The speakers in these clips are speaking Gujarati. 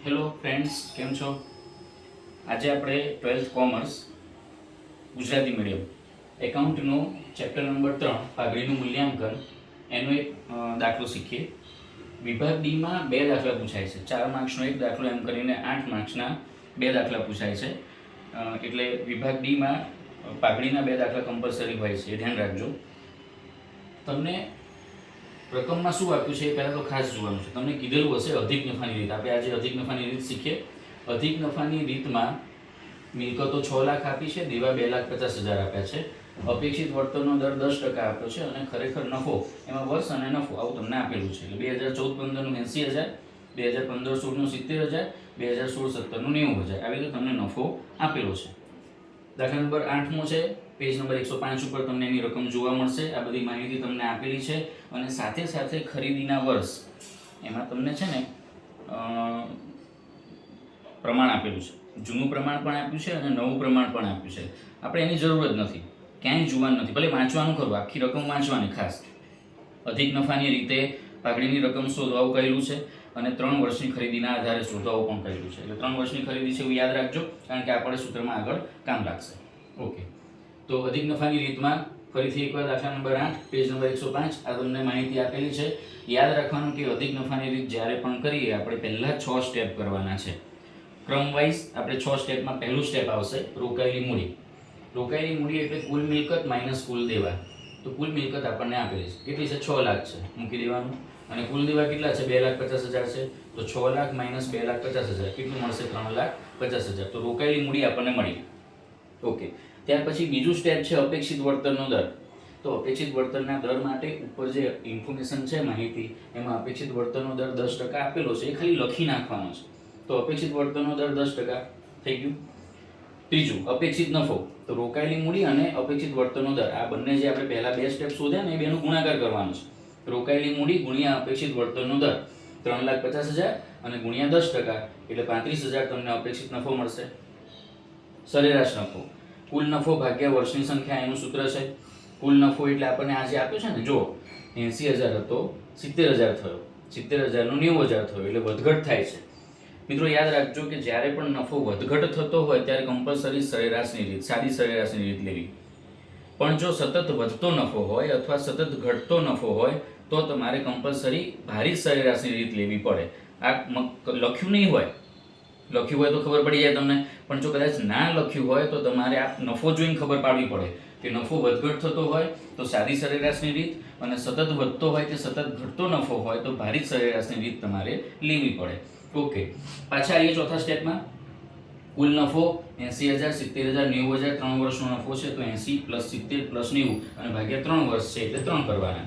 હેલો ફ્રેન્ડ્સ, કેમ છો? આજે આપણે 12th કોમર્સ ગુજરાતી મીડિયમ એકાઉન્ટનો ચેપ્ટર નંબર 3 પાઘડીનું મૂલ્યાંકન એનો એક દાખલો શીખીએ. વિભાગ ડીમાં 2 દાખલા પૂછાય છે. 4 માર્ક્સનો એક દાખલો એમ કરીને 8 માર્ક્સના 2 દાખલા પૂછાય છે. એટલે વિભાગ ડીમાં પાઘડીના 2 દાખલા કમ્પલસરી હોય છે, એ ધ્યાન રાખજો. તમને રકમમાં શું આપ્યું છે એ પહેલાં તો ખાસ જોવાનું છે. તમને કીધેલું હશે અધિક નફાની રીત. આપણે આજે અધિક નફાની રીત શીખીએ. અધિક નફાની રીતમાં મિલકતો 6 લાખ આપી છે, દેવા 2,50,000 આપ્યા છે, અપેક્ષિત વળતરનો દર 10% આપ્યો છે અને ખરેખર નફો એમાં વર્ષ અને નફો આવું તમને આપેલું છે. એટલે 2014-15નું 80,000, 2015-16નું 70,000, 2016-17નું 90,000 આવી રીતે તમને નફો આપેલો છે. દાખલા નંબર 8મો છે, પેજ નંબર 105 ઉપર તમને એની રકમ જોવા મળશે. આ બધી માહિતી તમને આપેલી છે અને સાથે સાથે ખરીદીના વર્ષ એમાં તમને છે ને પ્રમાણ આપેલું છે. જૂનું પ્રમાણ પણ આપ્યું છે અને નવું પ્રમાણ પણ આપ્યું છે. આપણે એની જરૂર જ નથી, ક્યાંય જોવાનું નથી. ભલે વાંચવાનું ખરું, આખી રકમ વાંચવાની ખાસ. અધિક નફાની રીતે પાઘડીની રકમ શોધવાનું કહેલું છે અને 3 વર્ષની ખરીદીના આધારે શોધવાનું પણ કહેલું છે. એટલે 3 વર્ષની ખરીદી છે એવું યાદ રાખજો, કારણ કે આપણે સૂત્રમાં આગળ કામ લાગશે. ઓકે, તો અધિક નફાની રીતમાં ફરીથી એકવાર દાખલા નંબર 8 પેજ નંબર 105 આ તમને માહિતી આપેલી છે. યાદ રાખવાનું કે અધિક નફાની રીત જ્યારે પણ કરીએ આપણે પહેલા 6 સ્ટેપ કરવાના છે. ક્રમ વાઇઝ આપણે 6 સ્ટેપમાં પહેલું સ્ટેપ આવશે રોકાયેલી મૂડી. રોકાયેલી મૂડી એટલે કુલ મિલકત માઇનસ કુલ દેવા. તો કુલ મિલકત આપણને આપેલી છે, કેટલી છે? 6 લાખ છે, મૂકી દેવાનું. અને કુલ દેવા કેટલા છે? 2,50,000 છે. તો 6 લાખ માઇનસ 2,50,000 કેટલું મળશે? 3,50,000. તો રોકાયેલી મૂડી આપણને મળી. ઓકે, ત્યાર પછી બીજું સ્ટેપ છે અપેક્ષિત વળતરનો દર. તો અપેક્ષિત વળતરના દર માટે ઉપર જે ઇન્ફોર્મેશન છે, માહિતી, એમાં અપેક્ષિત વળતરનો દર 10% આપેલો છે, એ ખાલી લખી નાખવાનો છે. તો અપેક્ષિત વળતરનો દર 10% થઈ ગયું. ત્રીજું અપેક્ષિત નફો. તો રોકાયેલી મૂડી અને અપેક્ષિત વળતરનો દર આ બંને જે આપણે પહેલા 2 સ્ટેપ શોધ્યા ને એ બેનો ગુણાકાર કરવાનો છે. રોકાયેલી મૂડી ગુણ્યા અપેક્ષિત વળતરનો દર 3,50,000 અને ગુણ્યા 10% એટલે 35,000 તમને અપેક્ષિત નફો મળશે. સરેરાશ નફો, કુલ નફો ભાગ્યા વર્ષની સંખ્યા એનું સૂત્ર છે. કુલ નફો એટલે આપણને આજે આપ્યો છે ને, જો 80,000 હતો 70,000 થયો, 70,000નો 90,000 થયો, એટલે વધઘટ થાય છે. મિત્રો યાદ રાખજો કે જ્યારે પણ નફો વધઘટ થતો હોય ત્યારે કમ્પલસરી સરેરાશની રીત, સાદી સરેરાશની રીત લેવી. પણ જો સતત વધતો નફો હોય અથવા સતત ઘટતો નફો હોય તો તમારે કમ્પલસરી ભારિત સરેરાશની રીત લેવી પડે. આ લખ્યું નહીં હોય, લખ્યું હોય તો ખબર પડી જાય તમને, પણ જો કદાચ ના લખ્યું હોય તો તમારે આ નફો જોઈને ખબર પાડવી પડે કે નફો વધઘટ થતો હોય તો સાદી સરેરાશની રીત, અને સતત વધતો હોય કે સતત ઘટતો નફો હોય તો ભારિત સરેરાશની રીત તમારે લેવી પડે. ઓકે, પાછા આવીએ ચોથા સ્ટેપમાં. કુલ નફો 80,000, 70,000, 90,000 3 વર્ષનો નફો છે. તો 80 + 70 + 90 અને ભાગ્યા 3 વર્ષ છે એટલે 3 કરવાના.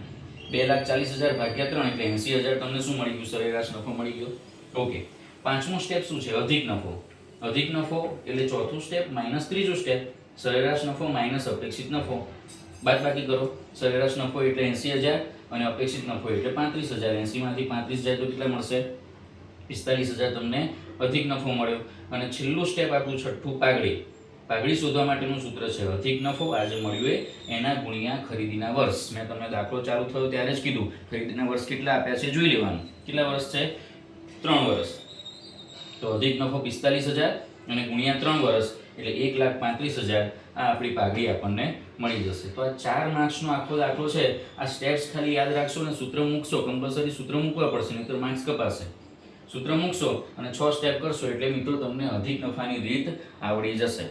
2,40,000 ભાગ્યા 3 એટલે 80,000 તમને શું મળી ગયું? સરેરાશ નફો મળી ગયો. ઓકે, પાંચમો સ્ટેપ શું છે? અધિક નફો. અધિક નફો એટલે ચોથું સ્ટેપ માઇનસ ત્રીજું સ્ટેપ. સરેરાશ નફો માઇનસ અપેક્ષિત નફો, બાદબાકી કરો. સરેરાશ નફો એટલે 80,000 અને અપેક્ષિત નફો એટલે 35,000. 80 માંથી 35 જાય તો કેટલા મળશે? 45,000 તમને અધિક નફો મળ્યો. અને છેલ્લું સ્ટેપ આપણું છઠ્ઠું પાઘડી. પાઘડી શોધવા માટેનું સૂત્ર છે અધિક નફો આજે મળ્યું એના ગુણ્યા ખરીદીના વર્ષ. મેં તમને દાખલો ચાલુ થયો ત્યારે જ કીધું ખરીદીના વર્ષ કેટલા આપ્યા છે જોઈ લેવાનું. કેટલા વર્ષ છે? 3 વર્ષ. તો અધિક નફો 45,000 અને ગુણ્યા 3 વર્ષ એટલે 1,35,000. આ આપણી પાઘડી આપણને મળી જશે. તો આ 4 માર્ક્સનો આખો દાખલો છે. આ સ્ટેપ્સ ખાલી યાદ રાખશો ને સૂત્ર મૂકશો, કમ્પલસરી સૂત્ર મૂકવા પડશે, નહીં તો માર્ક્સ કપાશે. સૂત્ર મૂકશો અને 6 સ્ટેપ કરશો એટલે મિત્રો તમને અધિક નફાની રીત આવડી જશે.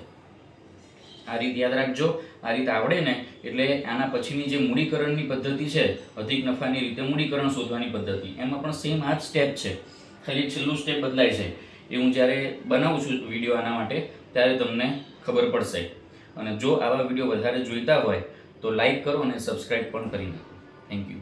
આ રીત યાદ રાખજો. આ રીત આવડે ને એટલે આના પછીની જે મૂડીકરણની પદ્ધતિ છે, અધિક નફાની રીતે મૂડીકરણ શોધવાની પદ્ધતિ, એમાં પણ સેમ આ જ સ્ટેપ છે, ખાલી છેલ્લું સ્ટેપ બદલાય છે. એ હું જ્યારે બનાવું છું વિડીયો આના માટે ત્યારે તમને ખબર પડશે. અને જો આવા વિડીયો વધારે જોઈતા હોય તો લાઈક કરો અને સબસ્ક્રાઈબ પણ કરી નાખો. Thank you.